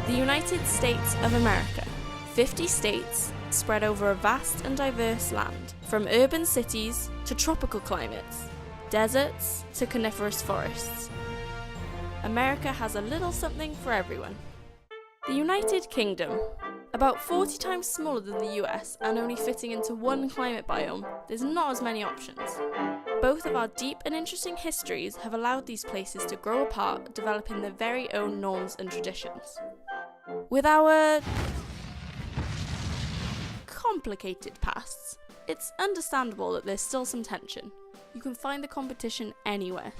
The United States of America. 50 states spread over a vast and diverse land, from urban cities to tropical climates, deserts to coniferous forests. America has a little something for everyone. The United Kingdom. About 40 times smaller than the US and only fitting into one climate biome, there's not as many options. Both of our deep and interesting histories have allowed these places to grow apart, developing their very own norms and traditions. With our complicated pasts, it's understandable that there's still some tension. You can find the competition anywhere.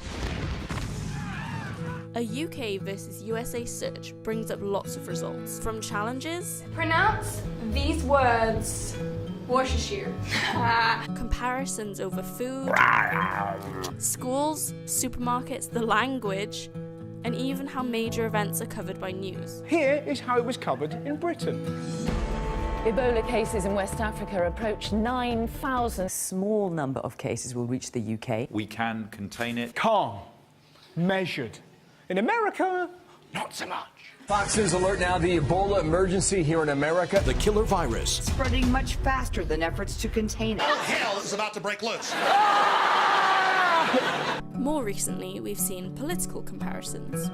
A UK versus USA search brings up lots of results, from challenges, Pronounce these words. Worcestershire. comparisons over food, schools, supermarkets, the language, and even how major events are covered by news. Here is how it was covered in Britain. Ebola cases in West Africa approach 9,000. A small number of cases will reach the UK. We can contain it. Calm, measured. In America, not so much. Fox News alert now, the Ebola emergency here in America. The killer virus. Spreading much faster than efforts to contain it. Hell is about to break loose. More recently, we've seen political comparisons.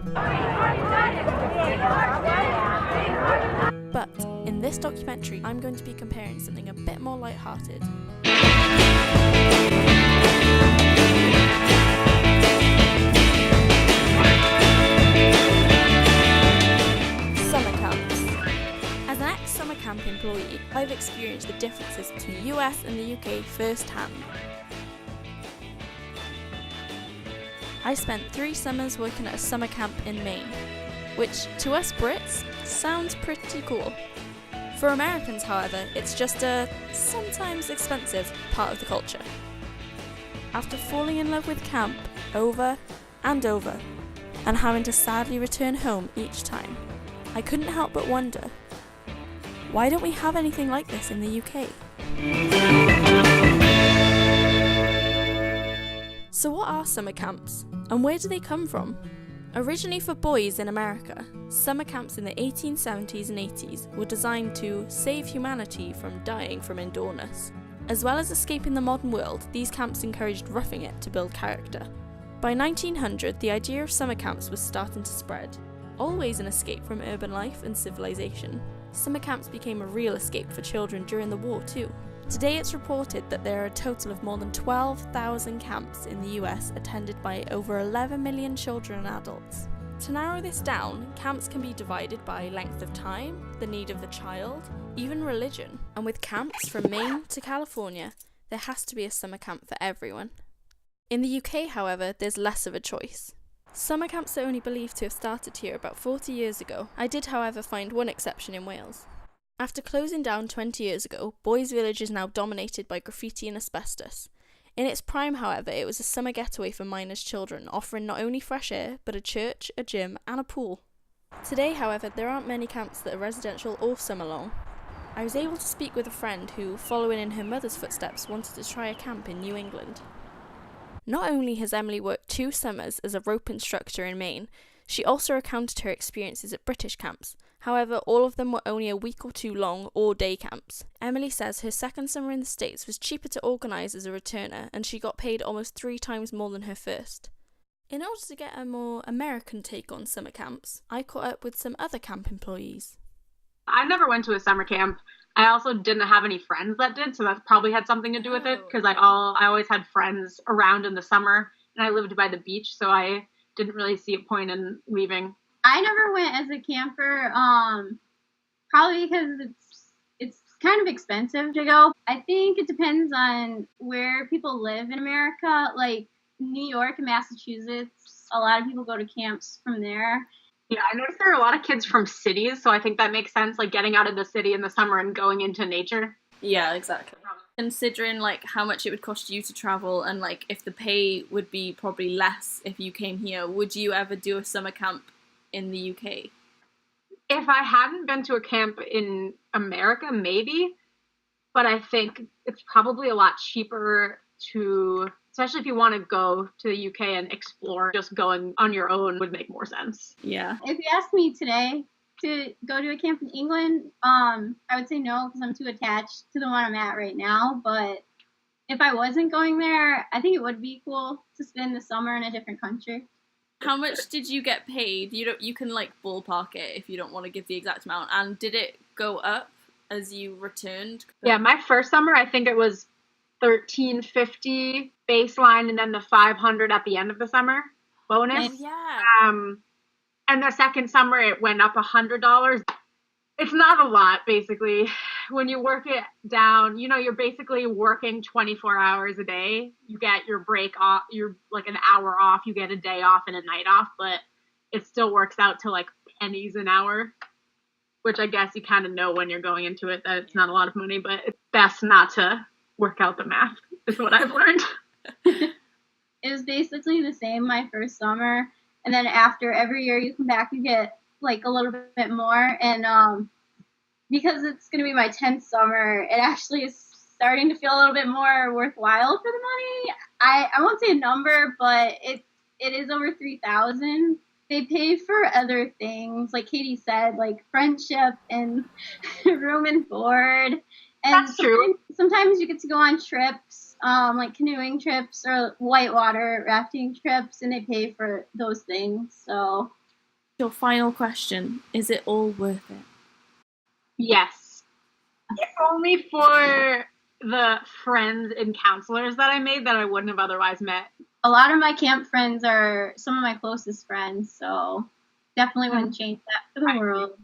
But in this documentary, I'm going to be comparing something a bit more lighthearted. Summer camps. As an ex-summer camp employee, I've experienced the differences between the US and the UK firsthand. I spent 3 summers working at a summer camp in Maine, which to us Brits sounds pretty cool. For Americans, however, it's just a sometimes expensive part of the culture. After falling in love with camp over and over, and having to sadly return home each time, I couldn't help but wonder, why don't we have anything like this in the UK? So what are summer camps, and where do they come from? Originally for boys in America, summer camps in the 1870s and 80s were designed to save humanity from dying from indoorness. As well as escaping the modern world, these camps encouraged roughing it to build character. By 1900, the idea of summer camps was starting to spread, always an escape from urban life and civilization. Summer camps became a real escape for children during the war too. Today it's reported that there are a total of more than 12,000 camps in the US attended by over 11 million children and adults. To narrow this down, camps can be divided by length of time, the need of the child, even religion. And with camps from Maine to California, there has to be a summer camp for everyone. In the UK, however, there's less of a choice. Summer camps are only believed to have started here about 40 years ago. I did, however, find one exception in Wales. After closing down 20 years ago, Boys Village is now dominated by graffiti and asbestos. In its prime, however, it was a summer getaway for miners' children, offering not only fresh air, but a church, a gym, and a pool. Today, however, there aren't many camps that are residential or summer-long. I was able to speak with a friend who, following in her mother's footsteps, wanted to try a camp in New England. Not only has Emily worked 2 summers as a rope instructor in Maine, she also recounted her experiences at British camps. However, all of them were only a week or 2 long, or day camps. Emily says her second summer in the States was cheaper to organise as a returner, and she got paid almost 3 times more than her first. In order to get a more American take on summer camps, I caught up with some other camp employees. I never went to a summer camp. I also didn't have any friends that did, so that probably had something to do with it, because I always had friends around in the summer, and I lived by the beach, so I didn't really see a point in leaving. I never went as a camper, probably because it's kind of expensive to go. I think it depends on where people live in America. Like New York and Massachusetts, a lot of people go to camps from there. Yeah, I noticed there are a lot of kids from cities, so I think that makes sense, like getting out of the city in the summer and going into nature. Yeah, exactly. Considering like how much it would cost you to travel and like if the pay would be probably less if you came here, would you ever do a summer camp in the UK? If I hadn't been to a camp in America, maybe, but I think it's probably a lot cheaper to, especially if you want to go to the UK and explore, just going on your own would make more sense. Yeah. If you ask me today, to go to a camp in England, I would say no because I'm too attached to the one I'm at right now. But if I wasn't going there, I think it would be cool to spend the summer in a different country. How much did you get paid? You can like ballpark it if you don't want to give the exact amount. And did it go up as you returned? Yeah, my first summer, I think it was $1,350 baseline and then the $500 at the end of the summer bonus. Oh, yeah. And the second summer it went up $100. It's not a lot, basically. When you work it down, you're basically working 24 hours a day. You get your break off, you're like an hour off, you get a day off and a night off, but it still works out to like pennies an hour, which I guess you kind of know when you're going into it that it's not a lot of money, but it's best not to work out the math, is what I've learned. It was basically the same my first summer, and then after every year you come back, you get like a little bit more, and because it's going to be my 10th summer, it actually is starting to feel a little bit more worthwhile for the money. I won't say a number, but it is over $3,000. They pay for other things, like Katie said, like friendship and room and board. And that's true. Sometimes you get to go on trips, like canoeing trips or whitewater rafting trips, and they pay for those things. So, your final question, is it all worth it? Yes. If only for the friends and counselors that I made that I wouldn't have otherwise met. A lot of my camp friends are some of my closest friends, so definitely wouldn't change that for the world.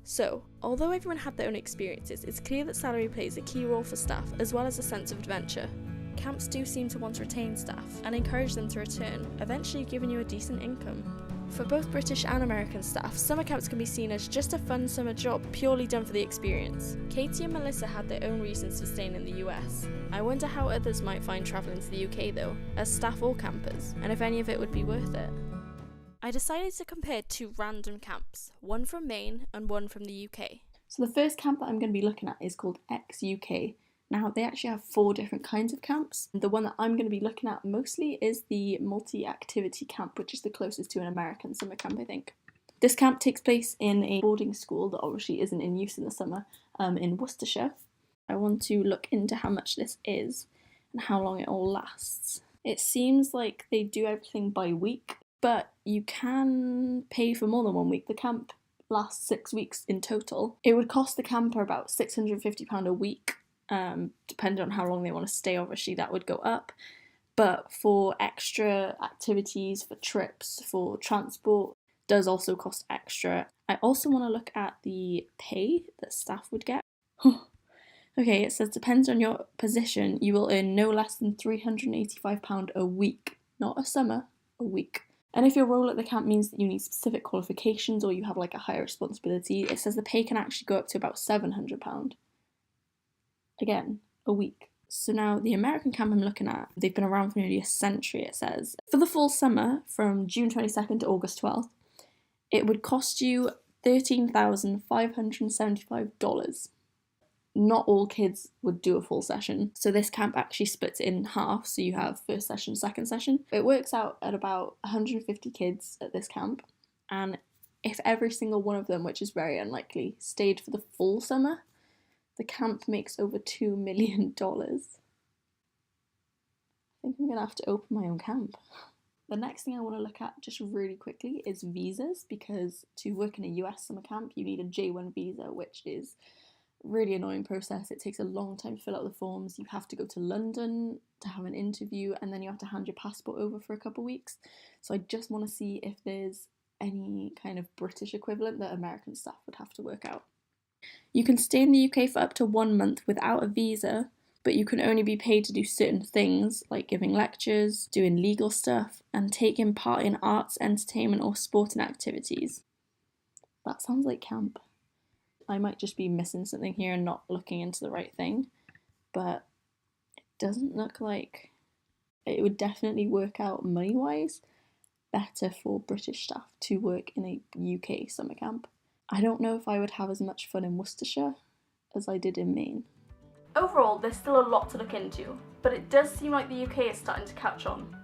So, although everyone had their own experiences, it's clear that salary plays a key role for staff, as well as a sense of adventure. Camps do seem to want to retain staff and encourage them to return, eventually giving you a decent income. For both British and American staff, summer camps can be seen as just a fun summer job purely done for the experience. Katie and Melissa had their own reasons for staying in the US. I wonder how others might find travelling to the UK though, as staff or campers, and if any of it would be worth it. I decided to compare two random camps, one from Maine and one from the UK. So the first camp that I'm going to be looking at is called X-UK. Now, they actually have 4 different kinds of camps. The one that I'm going to be looking at mostly is the multi-activity camp, which is the closest to an American summer camp, I think. This camp takes place in a boarding school that obviously isn't in use in the summer, in Worcestershire. I want to look into how much this is and how long it all lasts. It seems like they do everything by week, but you can pay for more than 1 week. The camp lasts 6 weeks in total. It would cost the camper about £650 a week. Depending on how long they want to stay, obviously that would go up, but for extra activities, for trips, for transport, does also cost extra. I also want to look at the pay that staff would get. Okay, it says depends on your position, you will earn no less than £385 a week, not a summer, a week. And if your role at the camp means that you need specific qualifications or you have like a higher responsibility, it says the pay can actually go up to about £700. Again, a week. So now the American camp I'm looking at, they've been around for nearly a century, it says. For the full summer, from June 22nd to August 12th, it would cost you $13,575. Not all kids would do a full session, so this camp actually splits it in half, so you have first session, second session. It works out at about 150 kids at this camp, and if every single one of them, which is very unlikely, stayed for the full summer, the camp makes over $2 million. I think I'm going to have to open my own camp. The next thing I want to look at just really quickly is visas, because to work in a US summer camp you need a J1 visa, which is a really annoying process. It takes a long time to fill out the forms. You have to go to London to have an interview, and then you have to hand your passport over for a couple of weeks. So I just want to see if there's any kind of British equivalent that American staff would have to work out. You can stay in the UK for up to 1 month without a visa, but you can only be paid to do certain things like giving lectures, doing legal stuff, and taking part in arts, entertainment, or sporting activities. That sounds like camp. I might just be missing something here and not looking into the right thing, but it doesn't look like it would definitely work out money-wise better for British staff to work in a UK summer camp. I don't know if I would have as much fun in Worcestershire as I did in Maine. Overall, there's still a lot to look into, but it does seem like the UK is starting to catch on.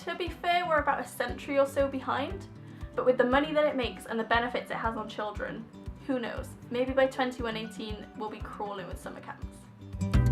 To be fair, we're about a century or so behind, but with the money that it makes and the benefits it has on children, Who knows? Maybe by 2118 we'll be crawling with summer camps.